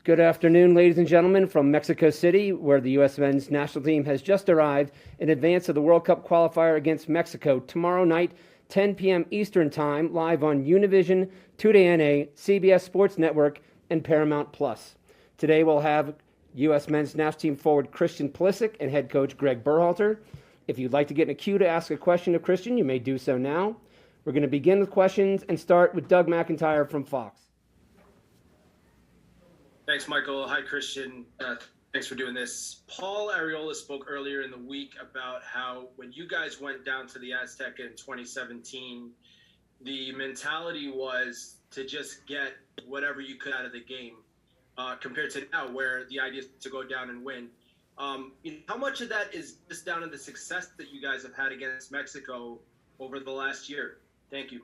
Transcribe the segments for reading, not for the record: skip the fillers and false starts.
Good afternoon, ladies and gentlemen, from Mexico City, where the U.S. men's national team has just arrived in advance of the World Cup qualifier against Mexico tomorrow night, 10 p.m. Eastern Time, live on Univision, 2DNA, CBS Sports Network, and Paramount Plus. Today we'll have U.S. men's national team forward Christian Pulisic and head coach Greg Berhalter. If you'd like to get in a queue to ask a question of Christian, you may do so now. We're going to begin with questions and start with Doug McIntyre from Fox. Thanks, Michael. Hi, Christian. Thanks for doing this. Paul Arriola spoke earlier in the week about how when you guys went down to the Azteca in 2017, the mentality was to just get whatever you could out of the game, compared to now where the idea is to go down and win. How much of that is just down to the success that you guys have had against Mexico over the last year? Thank you.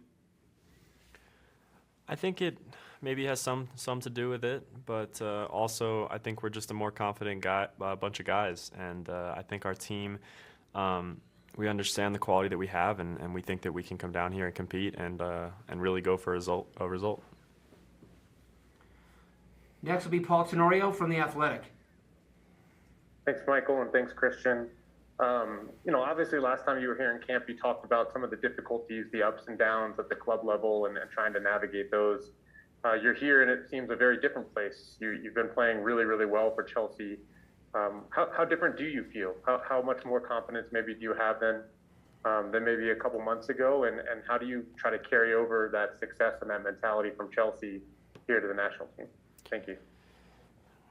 I think it maybe has some to do with it, but also I think we're just a more confident bunch of guys, and I think our team, we understand the quality that we have, and we think that we can come down here and compete and really go for a result. Next will be Paul Tenorio from The Athletic. Thanks, Michael, and thanks, Christian. Obviously last time you were here in camp, you talked about some of the difficulties, the ups and downs at the club level and trying to navigate those. You're here, and it seems a very different place. You've been playing really, really well for Chelsea. How different do you feel? How much more confidence maybe do you have than maybe a couple months ago? And how do you try to carry over that success and that mentality from Chelsea here to the national team? Thank you.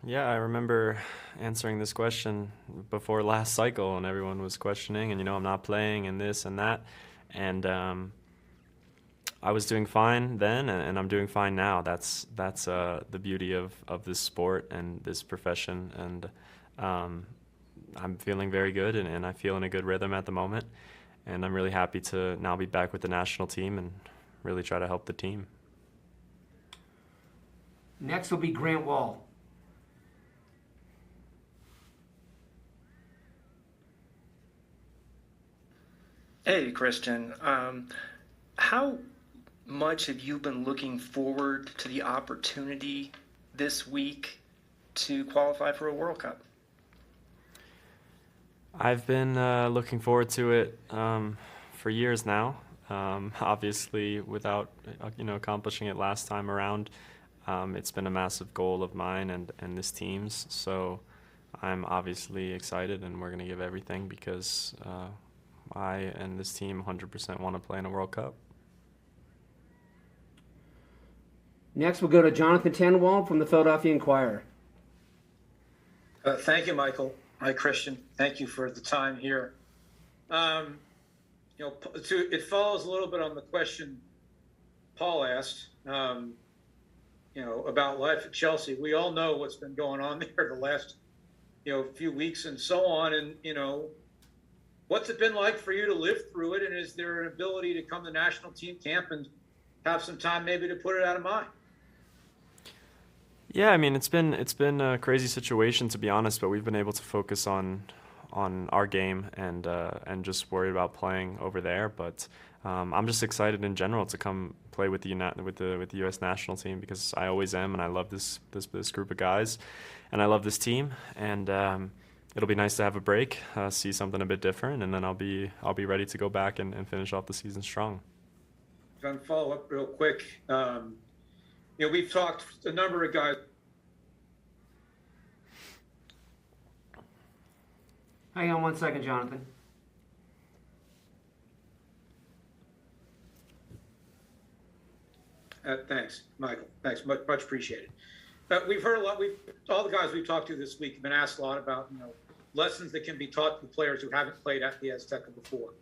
Yeah, I remember answering this question before last cycle, and everyone was questioning, and I'm not playing and this and that, and I was doing fine then, and I'm doing fine now. That's the beauty of this sport and this profession, and I'm feeling very good, and I feel in a good rhythm at the moment, and I'm really happy to now be back with the national team and really try to help the team. Next will be Grant Wall. Hey, Christian. How much have you been looking forward to the opportunity this week to qualify for a World Cup? I've been looking forward to it for years now. Obviously, without accomplishing it last time around, it's been a massive goal of mine and this team's. So I'm obviously excited, and we're going to give everything because I and this team 100% want to play in a World Cup. Next, we'll go to Jonathan Tannenwald from the Philadelphia Inquirer. Thank you, Michael. Hi, Christian. Thank you for the time here. It follows a little bit on the question Paul asked, about life at Chelsea. We all know what's been going on there the last, few weeks and so on. And, what's it been like for you to live through it? And is there an ability to come to national team camp and have some time maybe to put it out of mind? Yeah, I mean, it's been a crazy situation, to be honest, but we've been able to focus on our game and just worry about playing over there. But I'm just excited in general to come play with the U.S. national team because I always am, and I love this group of guys, and I love this team, and it'll be nice to have a break, see something a bit different, and then I'll be ready to go back and finish off the season strong. Going to follow up real quick. We've talked a number of guys. Hang on one second, Jonathan. Thanks, Michael. Thanks, much appreciated. We've heard a lot. All the guys we've talked to this week have been asked a lot about lessons that can be taught to players who haven't played at the Azteca before,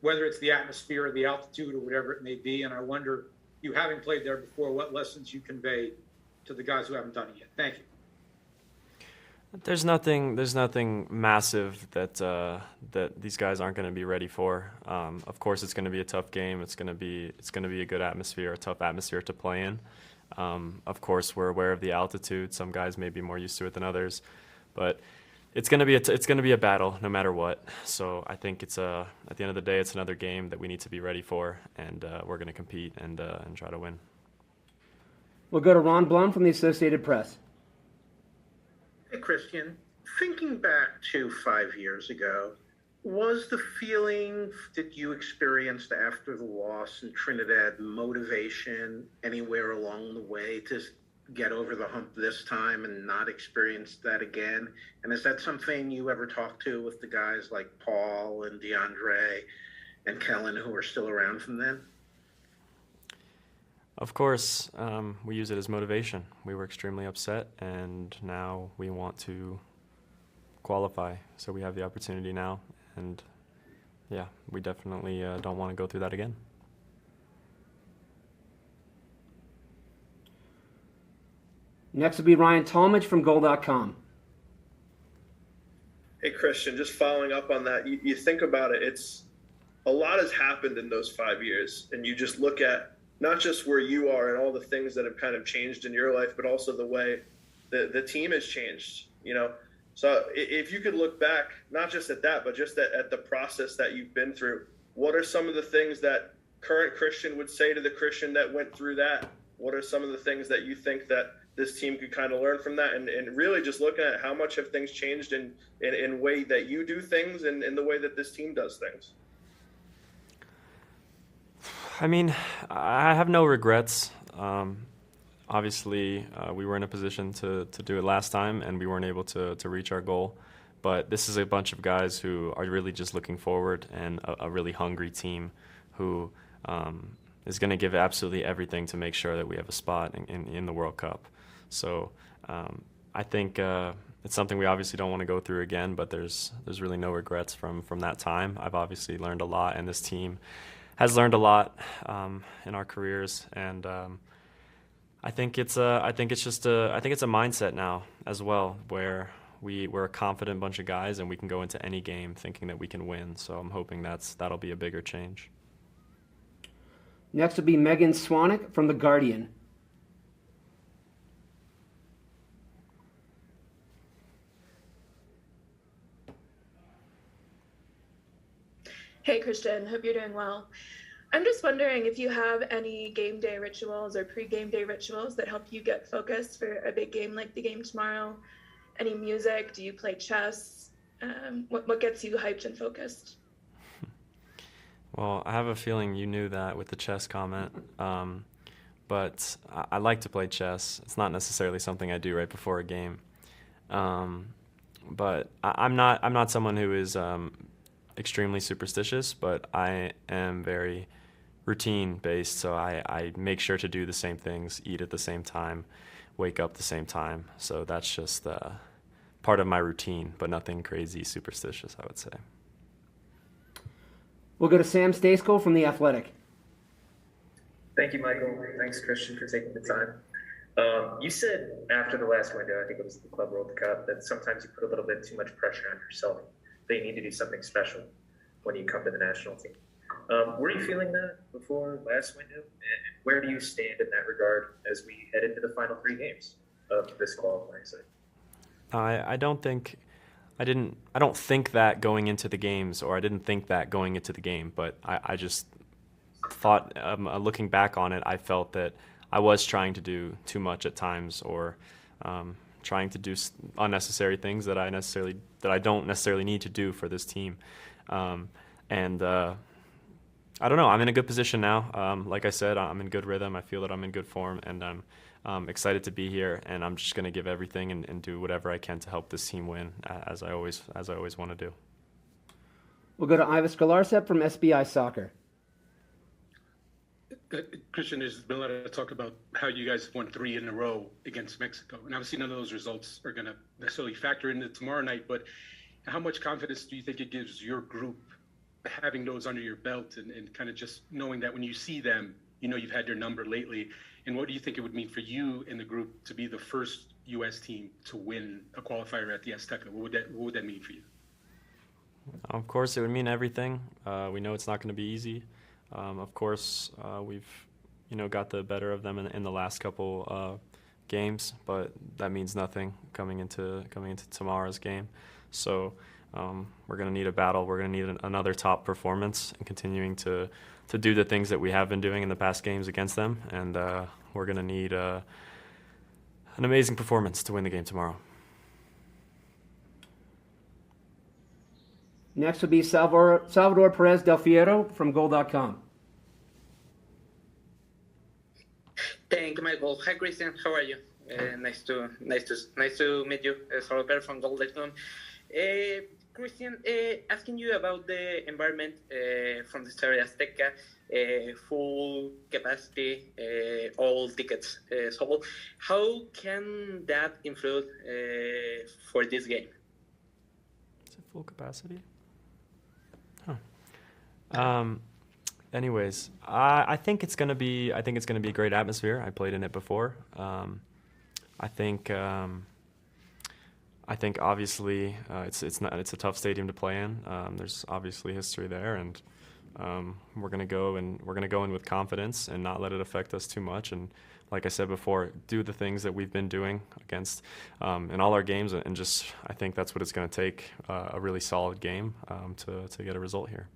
whether it's the atmosphere or the altitude or whatever it may be. And I wonder, you having played there before, what lessons you convey to the guys who haven't done it yet. Thank you. There's nothing massive that these guys aren't going to be ready for. Of course, it's going to be a tough game. It's going to be a good atmosphere, a tough atmosphere to play in. Of course, we're aware of the altitude. Some guys may be more used to it than others, but it's going to be a battle no matter what. So I think it's at the end of the day, it's another game that we need to be ready for, and we're going to compete and try to win. We'll go to Ron Blum from the Associated Press. Christian, thinking back to 5 years ago, was the feeling that you experienced after the loss in Trinidad motivation anywhere along the way to get over the hump this time and not experience that again? And is that something you ever talked to with the guys like Paul and DeAndre and Kellen who are still around from then? Of course, we use it as motivation. We were extremely upset, and now we want to qualify. So we have the opportunity now, and yeah, we definitely don't want to go through that again. Next will be Ryan Talmadge from Goal.com. Hey, Christian, just following up on that, you think about it, it's a lot has happened in those 5 years, and you just look at not just where you are and all the things that have kind of changed in your life, but also the way the team has changed, you know? So if you could look back, not just at that, but just at the process that you've been through, what are some of the things that current Christian would say to the Christian that went through that? What are some of the things that you think that this team could kind of learn from that? And really just looking at how much have things changed in way that you do things and in the way that this team does things? I mean, I have no regrets. Obviously, we were in a position to do it last time, and we weren't able to reach our goal. But this is a bunch of guys who are really just looking forward, and a really hungry team who is going to give absolutely everything to make sure that we have a spot in the World Cup. So I think it's something we obviously don't want to go through again, but there's really no regrets from that time. I've obviously learned a lot, and this team has learned a lot in our careers, and I think it's a mindset now as well, where we're a confident bunch of guys and we can go into any game thinking that we can win. So I'm hoping that'll be a bigger change. Next will be Megan Swanick from The Guardian. Hey, Christian. Hope you're doing well. I'm just wondering if you have any game day rituals or pre-game day rituals that help you get focused for a big game like the game tomorrow. Any music? Do you play chess? What gets you hyped and focused? Well, I have a feeling you knew that with the chess comment, but I like to play chess. It's not necessarily something I do right before a game, but I'm not someone who is extremely superstitious, but I am very routine based, so I make sure to do the same things, eat at the same time, wake up the same time. So that's just part of my routine, but nothing crazy superstitious, I would say. We'll go to Sam Stacekel from The Athletic. Thank you, Michael. Thanks, Christian, for taking the time. You said after the last window, I think it was the Club World Cup, that sometimes you put a little bit too much pressure on yourself, that you need to do something special when you come to the national team. Were you feeling that before last window? And where do you stand in that regard as we head into the final 3 games of this qualifying cycle? I don't think that going into the games, or I didn't think that going into the game, but I just thought, looking back on it, I felt that I was trying to do too much at times, or trying to do unnecessary things that I don't necessarily need to do for this team. I don't know. I'm in a good position now. Like I said, I'm in good rhythm. I feel that I'm in good form, and I'm excited to be here. And I'm just going to give everything and do whatever I can to help this team win, as I always want to do. We'll go to Ivis Galarcep from SBI Soccer. Christian, there's been a lot of talk about how you guys won 3 in a row against Mexico, and obviously none of those results are going to necessarily factor into tomorrow night. But how much confidence do you think it gives your group having those under your belt and kind of just knowing that when you see them, you know you've had your number lately? And what do you think it would mean for you in the group to be the first U.S. team to win a qualifier at the Azteca? What would that mean for you? Of course, it would mean everything. We know it's not going to be easy. Of course, we've got the better of them in the last couple games, but that means nothing coming into tomorrow's game. So we're going to need a battle. We're going to need another top performance and continuing to do the things that we have been doing in the past games against them. And we're going to need an amazing performance to win the game tomorrow. Next will be Salvador Perez Del Fiero from Goal.com. Thank you, Michael. Hi, Christian. How are you? Nice to meet you. Salvador from Goal.com. Christian, asking you about the environment from the Estadio Azteca, full capacity, all tickets sold. How can that influence for this game? Is it full capacity? Huh. Anyways, I think it's gonna be a great atmosphere. I played in it before. I think obviously it's a tough stadium to play in. There's obviously history there, and we're gonna go in with confidence and not let it affect us too much. And like I said before, do the things that we've been doing against in all our games, and just I think that's what it's gonna take, a really solid game to get a result here.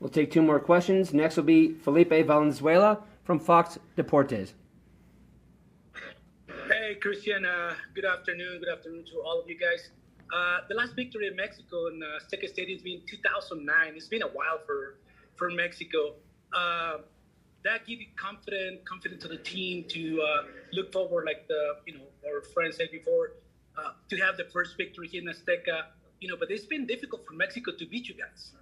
We'll take two more questions. Next will be Felipe Valenzuela from Fox Deportes. Hey, Christian. Good afternoon. Good afternoon to all of you guys. The last victory in Mexico in Azteca Stadium has been 2009. It's been a while for Mexico. That give you confidence to the team to look forward, like our friend said before, to have the first victory here in Azteca. But it's been difficult for Mexico to beat you guys.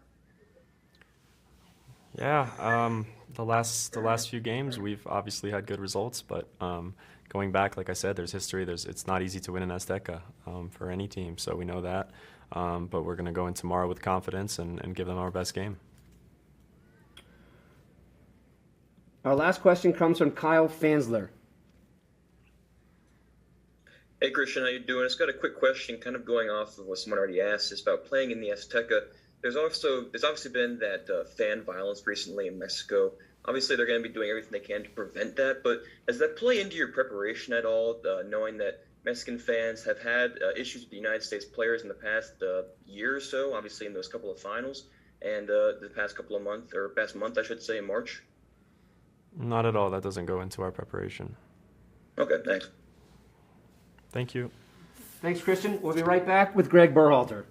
Yeah, the last few games we've obviously had good results, but going back, like I said, there's history. It's not easy to win in Azteca for any team, so we know that. But we're going to go in tomorrow with confidence and give them our best game. Our last question comes from Kyle Fansler. Hey, Christian, how you doing? It's got a quick question, kind of going off of what someone already asked. It's about playing in the Azteca. There's obviously been that fan violence recently in Mexico. Obviously, they're going to be doing everything they can to prevent that. But does that play into your preparation at all, knowing that Mexican fans have had issues with the United States players in the past year or so, obviously in those couple of finals, and the past couple of months, or past month, I should say, in March? Not at all. That doesn't go into our preparation. Okay, thanks. Thank you. Thanks, Christian. We'll be right back with Greg Berhalter.